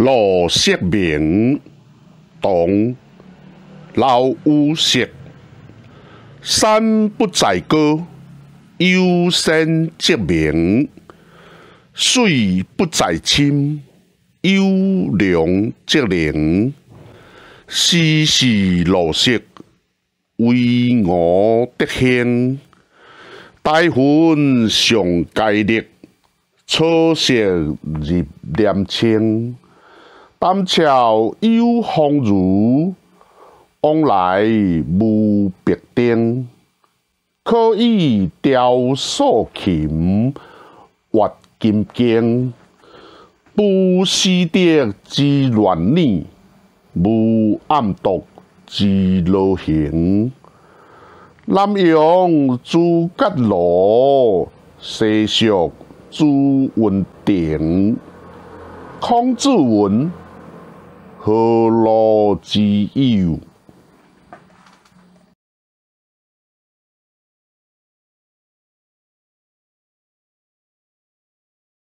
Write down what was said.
罗色明，唐，老有色。山不在高，有仙则名；水不在深，有龙则灵。时时罗色，为我得现。大云上佳丽，草色入帘青。淡桥有风如，往来无白丁。可以雕塑琴，阅金经。不识得之乱念，无暗度之罗行。南阳朱家罗，西蜀朱云亭。孔子云：何乐之有？